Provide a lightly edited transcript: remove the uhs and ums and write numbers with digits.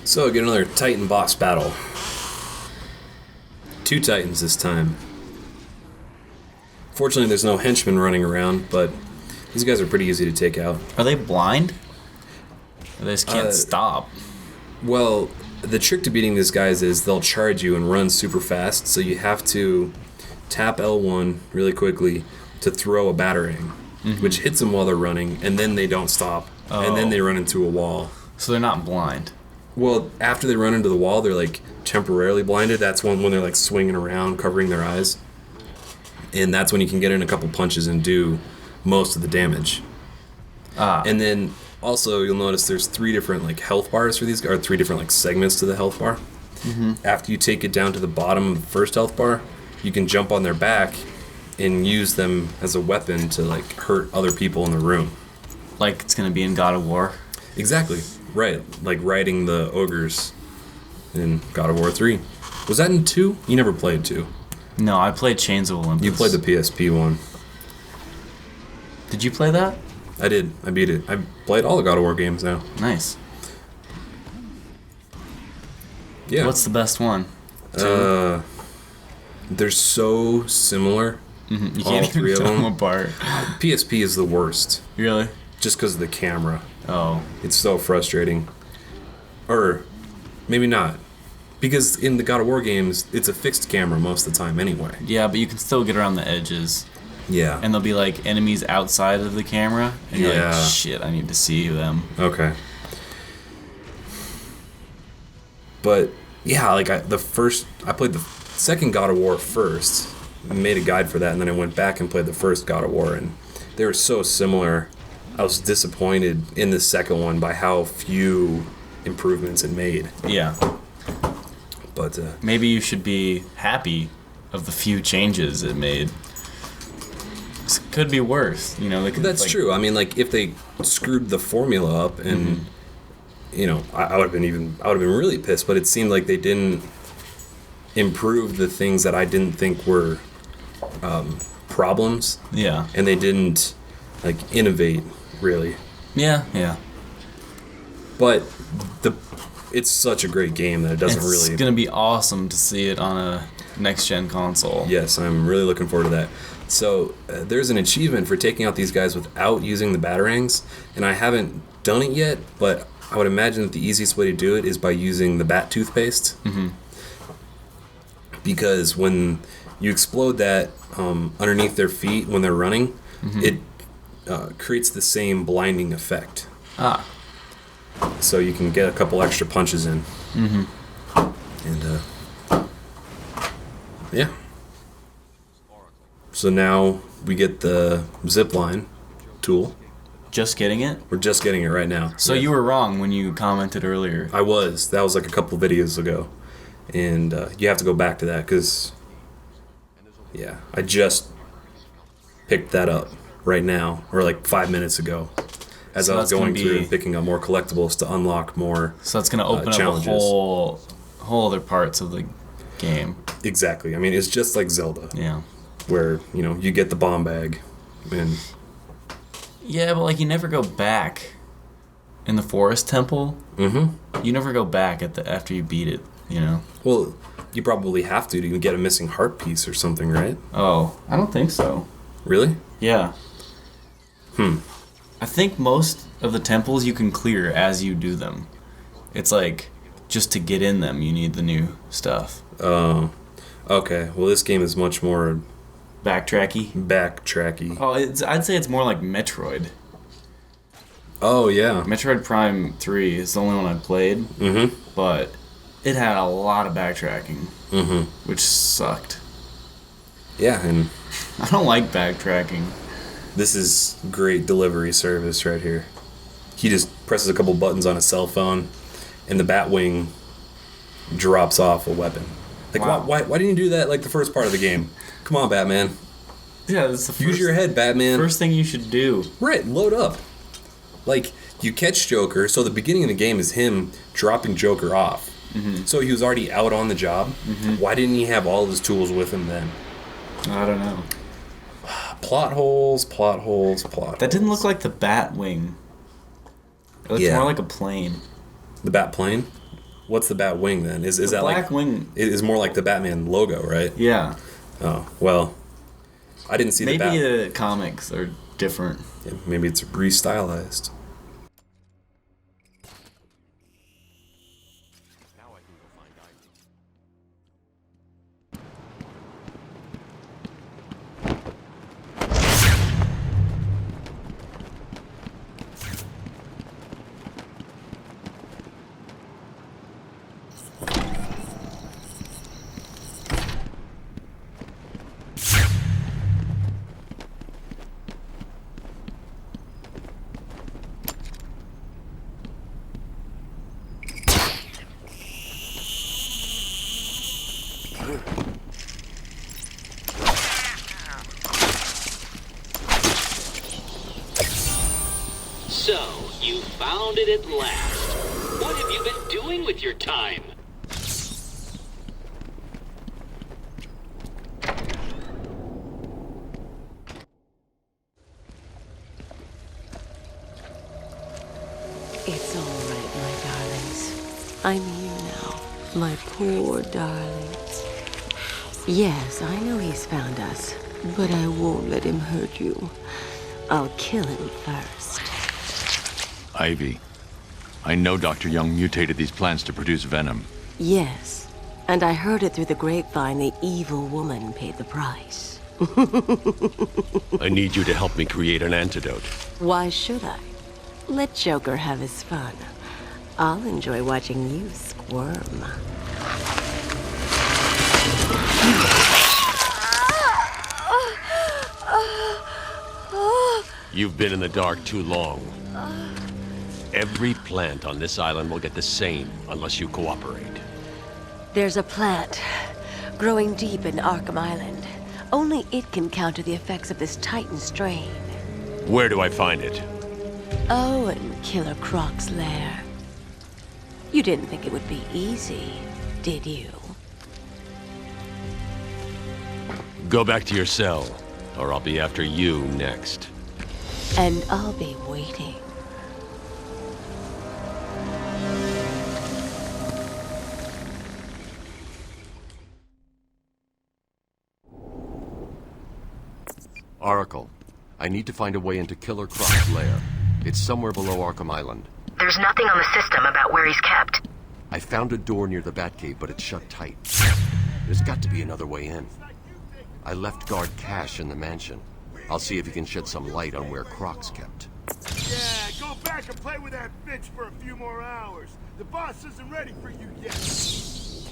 So, get another Titan boss battle. 2 Titans this time. Fortunately, there's no henchmen running around, but these guys are pretty easy to take out. Are they blind? Or they just can't stop? Well, the trick to beating these guys is they'll charge you and run super fast, so you have to tap L1 really quickly to throw a batarang, which hits them while they're running, and then they don't stop, and then they run into a wall. So they're not blind? Well, after they run into the wall, they're like temporarily blinded. That's when they're like swinging around, covering their eyes. And that's when you can get in a couple punches and do most of the damage. And then also you'll notice there's 3 different like health bars for these guys, or 3 different like segments to the health bar. After you take it down to the bottom of the first health bar, you can jump on their back and use them as a weapon to like hurt other people in the room. Like it's gonna be in God of War? Exactly. Right. Like riding the ogres in God of War 3. Was that in 2? You never played 2. No, I played Chains of Olympus. You played the PSP one. Did you play that? I did. I beat it. I played all the God of War games now. Nice. Yeah. What's the best one? They're so similar. You all can't 3 of even tell them them apart. PSP is the worst. Really? Just because of the camera. Oh. It's so frustrating. Or maybe not. Because in the God of War games, it's a fixed camera most of the time anyway. Yeah, but you can still get around the edges. Yeah. And there'll be like enemies outside of the camera. And you're Yeah. like, shit, I need to see them. Okay. But yeah, like I played the second God of War first. I made a guide for that, and then I went back and played the first God of War, and they were so similar. I was disappointed in the second one by how few improvements it made. Yeah. But maybe you should be happy of the few changes it made. It could be worse, you know. They could, that's like, true. I mean, like if they screwed the formula up, and you know, I would have been really pissed. But it seemed like they didn't improve the things that I didn't think were problems. Yeah. And they didn't like innovate really. Yeah. Yeah. But it's such a great game that it doesn't really. It's gonna be awesome to see it on a next-gen console. Yes, I'm really looking forward to that. So there's an achievement for taking out these guys without using the batarangs, and I haven't done it yet, but I would imagine that the easiest way to do it is by using the bat toothpaste. Because when you explode that underneath their feet when they're running, it creates the same blinding effect. So you can get a couple extra punches in. And yeah. So now we get the zip line tool. Just getting it? We're just getting it right now. So you were wrong when you commented earlier. I was. That was like a couple videos ago. And you have to go back to that because, yeah, I just picked that up right now, or like 5 minutes ago, as I was going through and picking up more collectibles to unlock more. So that's going to open up a whole other parts of the game. Exactly. I mean, it's just like Zelda. Yeah. Where, you know, you get the bomb bag and... Yeah, but like you never go back in the forest temple. You never go back after you beat it, you know. Well, you probably have to get a missing heart piece or something, right? Oh, I don't think so. Really? Yeah. I think most of the temples you can clear as you do them. It's like just to get in them, you need the new stuff. Oh, okay. Well, this game is much more backtracky. Oh, I'd say it's more like Metroid. Oh yeah. Metroid Prime 3 is the only one I played. But it had a lot of backtracking, which sucked. Yeah, and I don't like backtracking. This is great delivery service right here. He just presses a couple buttons on his cell phone, and the Batwing drops off a weapon. Like, wow. why didn't you do that like the first part of the game? Come on, Batman. Yeah, that's the first, use your head, Batman. First thing you should do. Right, load up. Like, you catch Joker, so the beginning of the game is him dropping Joker off. So he was already out on the job. Why didn't he have all of his tools with him then? I don't know. Plot holes, plot holes, plot holes. That didn't look like the bat wing. It looked more like a plane. The bat plane? What's the bat wing then? Is that black like wing? It is more like the Batman logo, right? Yeah. Oh well, I didn't see maybe the comics are different. Yeah, maybe it's restylized. So, you found it at last. What have you been doing with your time? It's all right, my darlings. I'm here now, my poor darlings. Yes, I know he's found us, but I won't let him hurt you. I'll kill him first. Ivy, I know Dr. Young mutated these plants to produce venom. Yes, and I heard it through the grapevine the evil woman paid the price. I need you to help me create an antidote. Why should I? Let Joker have his fun. I'll enjoy watching you squirm. You've been in the dark too long. Every plant on this island will get the same unless you cooperate. There's a plant growing deep in Arkham Island. Only it can counter the effects of this Titan strain. Where do I find it? Oh, in Killer Croc's lair. You didn't think it would be easy, did you? Go back to your cell, or I'll be after you next. And I'll be waiting. Oracle, I need to find a way into Killer Croc's lair. It's somewhere below Arkham Island. There's nothing on the system about where he's kept. I found a door near the Batcave, but it's shut tight. There's got to be another way in. I left guard Cash in the mansion. I'll see if he can shed some light on where Croc's kept. Yeah, go back and play with that bitch for a few more hours. The boss isn't ready for you yet.